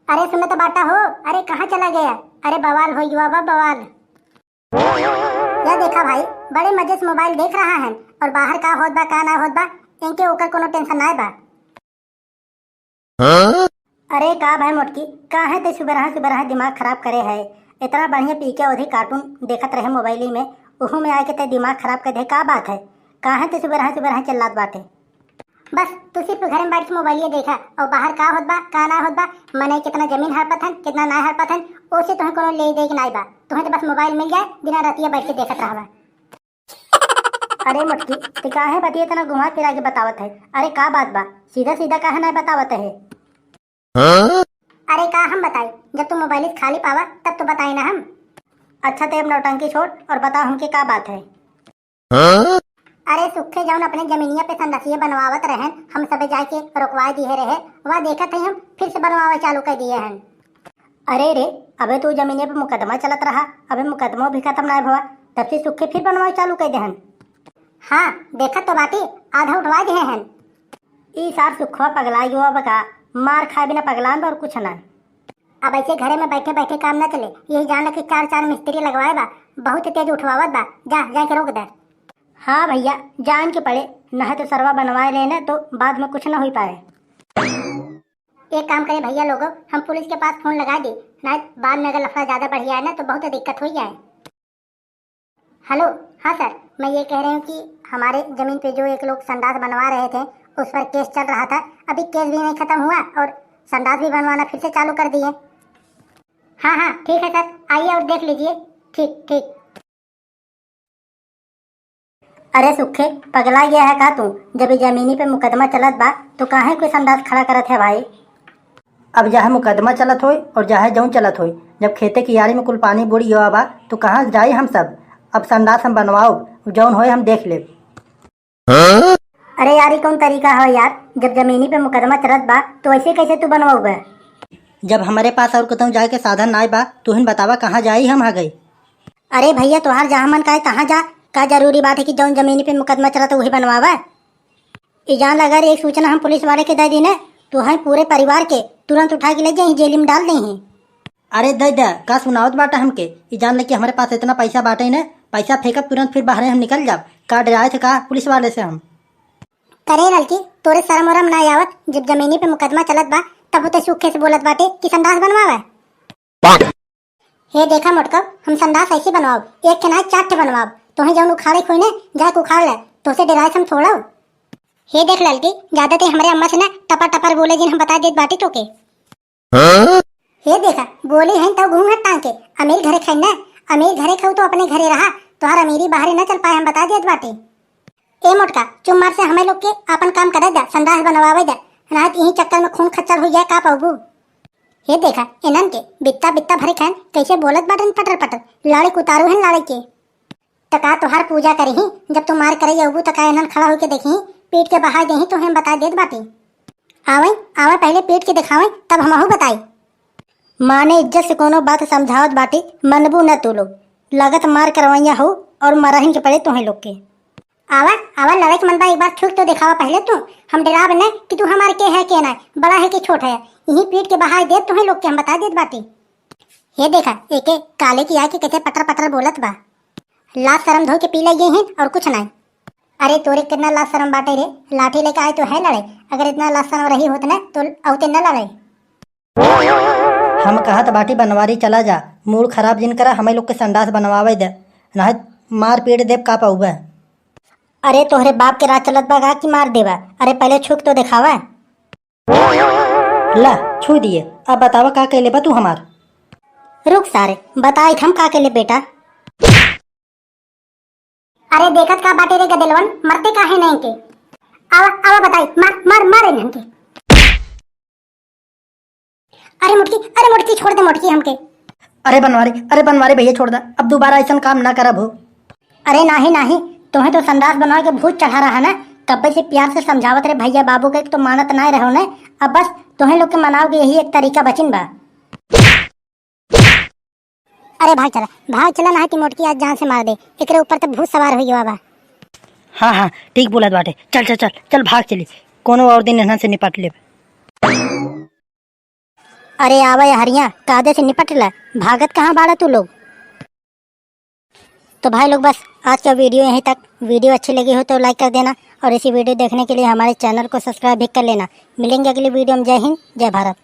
अरे सुनो तो बाटा हो। अरे कहाँ चला गया? अरे बवाल हो युवा बा बवाल। यह देखा भाई, बड़े मजे से मोबाइल देख रहा है और बाहर का होत बा का ना होत बा इनके ऊपर कोनो टेंशन ना बा। अरे का भाई मोटकी का है ते सुबह दिमाग खराब करे है। इतना बढ़िया पी के ओधी कार्टून देखत रहे मोबाइल में, उहू में आके ते दिमाग खराब कर दे। का बात है? का है ते सुबह चिल्लात बाटे? बस तू सिर्फ घर में बैठ के मोबाइल देखा और बाहर का होत बा का ना होत बा, मने कितना जमीन हड़पत है कितना ना हड़पत है ओसे तुम्हें कोनो ले दे के नहीं बा। तुम्हें तो बस मोबाइल मिल जाए बिना रातिया बैठ के देखत रहा। अरे मुटकी तो का है बतिया इतना घुमा फिरा के बतावत है? अरे का बात बा, सीधा सीधा का है ना बतावत है? अरे का हम बताई, जब तुम मोबाइल खाली पावा तब तो बताई ना हम। अच्छा तो अब नौटंकी छोड़ और बताओ हमके का बात है? अरे सुखे जाऊन अपने जमीनिया पे संदसिये बनवावत रहे, हम सब जाके रुकवा दिए रहे, वह देखत है हम फिर से बनवावा चालू कर दिए हैं। अरे रे अबे तू जमीनिया पे मुकदमा चलत रहा, अबे मुकदमा भी खत्म ना हुआ तब से सुखे फिर बनवावा चालू कर दे हैं। हाँ देखत तो बाटी आधा उठवा दिए हैं। ई सार सुखवा पगला युवा बका, मार खाए बिना पगलान और कुछ ना। अब ऐसे घरे में बैठे बैठे काम ना चले, यही जान कि चार चार मिस्त्री लगवाए बा, बहुत तेज उठवावत बा, जा जाके रोक दे। हाँ भैया जान के पड़े, न तो सरवा बनवाए लेना तो बाद में कुछ ना हो पाए। एक काम करे भैया लोगों, हम पुलिस के पास फोन लगा दी, नहीं बाद में अगर लफड़ा ज्यादा बढ़ जाए ना तो बहुत दिक्कत हो जाए। हेलो हाँ सर, मैं ये कह रही हूँ कि हमारे जमीन पे जो एक लोग संडास बनवा रहे थे उस पर केस चल रहा था, अभी केस भी नहीं खत्म हुआ और संडास भी बनवाना फिर से चालू कर दिए। हाँ हाँ ठीक है सर, आइए और देख लीजिए। ठीक ठीक। अरे सुखे पगला गया है का तू? जब जमीनी पे मुकदमा चलत बा तो काहे कोई संडास खड़ा करत है भाई? अब जहाँ मुकदमा चलत होई और जहाँ जौन चलत होई, जब खेते की यारी में कुल पानी बुड़ी हुआ बा तो कहाँ जाई हम सब? अब संडास हम बनवाओ, जौन होए हम देख ले। अरे यार ये कौन तरीका है यार, जब जमीनी पे मुकदमा चलत बा तो ऐसे कैसे तू बनवाओ बा? जब हमारे पास और कतौ जाए के साधन ना बा तो हिन बतावा कहाँ जाई हम आ गई। अरे भैया तोहार जहाँ मन का है तहाँ जा, का जरूरी बात है कि जौन जमीनी पे मुकदमा चला तो वही बनवावा? जान अगर एक सूचना हम पुलिस वाले के दे दी ना तो हम पूरे परिवार के तुरंत उठा के ले जाए जेल में डाल दें। अरे दे दे का सुनावत बाटा हमके, ये जान ले कि हमारे पास इतना पैसा बाटे ना, पैसा फेंकब तुरंत फिर बाहर हम निकल जाब। का डराए थे का पुलिस वाले से हम? करे लड़की तोरे शरम वरम ना आवत, जब जमीनी पे मुकदमा चलत बा तब तो सूखे से बोलत बाटे कि संडास बनवावा। हे देखा मोटकब, हम संडास ऐसे बनवाओ, एक के ना चार ठे बनवाओ, तुम्हें जौन उखाड़े खोई ने जाके उखाड़ ले, तो से डराए हम थोड़ा। हे देख लड़की ज्यादा ते हमारे अम्मा से ना टपर टपर बोले जिन हम बता देत बाटे तो के। हे देखा बोली है तो घूम हट टांग के, अमीर घरे खाई ना, अमीर घरे खाऊ तो अपने घरे रहा, तोहार अमीरी बाहर न चल पाए हम बता देत बाटे। ए मोटका चुम मार से हमें लोग के अपन काम करे जा, संडास बनवावे जा, रात यही चक्कर में खून खच्चर हो जाए का पाऊबू। ये देखा इनन के बित्ता बित्ता भरे खान कैसे बोलत बाटन पटर पटर, लाड़े उतारू हैं लाड़े के। तका तोहार पूजा करी ही, जब तू मार करे जाऊबू तका इनन खड़ा होके देखी पीट के बहा दही तो हम बता देत बाटी। आवे आवे पहले पीट के दिखावे तब हमहू बताई। माने इज्जत से कोनो बात समझावत बाटी, मनबू न तू लोग, लागत मार करवैया हो और मरहिन के पड़े तुम्हें लोग के। आवा आवा लड़ाई मन बा, एक बार छुट तो दिखावा पहले तू, हम डराव न कि तू हमारे के है के ना, बड़ा है कि छोटा है, यही पीट के बहा दे तुम्हें लोग के हम बता देत बाटी। ये देखा एक एक काले की आके कैसे पटर पटर बोलत बा, लाश शर्म धो के पी ले हैं और कुछ नहीं। अरे तोरे कितना लाश शर्म बाटे रे, लाठी लेके आए तो है लड़े, अगर इतना लाश शर्म रही होत ना तो औते न लड़े। हम कहा तो बाटी बनवारी चला जा, मूड खराब जिन करा हमें लोग के संडास बनवावे दे, ना मार पीट देव का पाऊबा। अरे तोहरे बाप के राज चलत बा कि मार देवा? अरे पहले छुप तो दिखावा। ला छू दिए, अब बतावा का कहले बा तू हमार? रुक सारे बताई हम का कहले बेटा। अरे देखत का बाटे रे गदेलवन, मरते काहे नहीं के? आवा आवा बताई, मार मार मारे नहीं के। अरे मुटकी छोड़ दे मुटकी हमके। अरे बनवारी भैया छोड़ दे, अब दोबारा ऐसा काम ना करब हो। अरे नाही नाही, तुम्हें तो संडास बनवा के भूत चढ़ा रहा ना, कब्बे से प्यार से समझावत रहे भैया बाबू के तो मानत ना रहो ने, अब बस तुम्हें लोग के मनाओ के यही एक तरीका बचिन बा। अरे भाग चला ना कि मोटकी आज जान से मार दे, एकरे ऊपर तो भूत सवार हो गया बा। हाँ हाँ ठीक बोलत बाटे, चल चल चल चल भाग चली, कोनो और दिन यहाँ से निपट ले। अरे आवा या हरिया कायदे से निपट ला, भागत कहाँ बाड़ा तू लोग। तो भाई लोग बस आज का वीडियो यहीं तक। वीडियो अच्छी लगी हो तो लाइक कर देना और इसी वीडियो देखने के लिए हमारे चैनल को सब्सक्राइब भी कर लेना। मिलेंगे अगली वीडियो में। जय हिंद, जय भारत।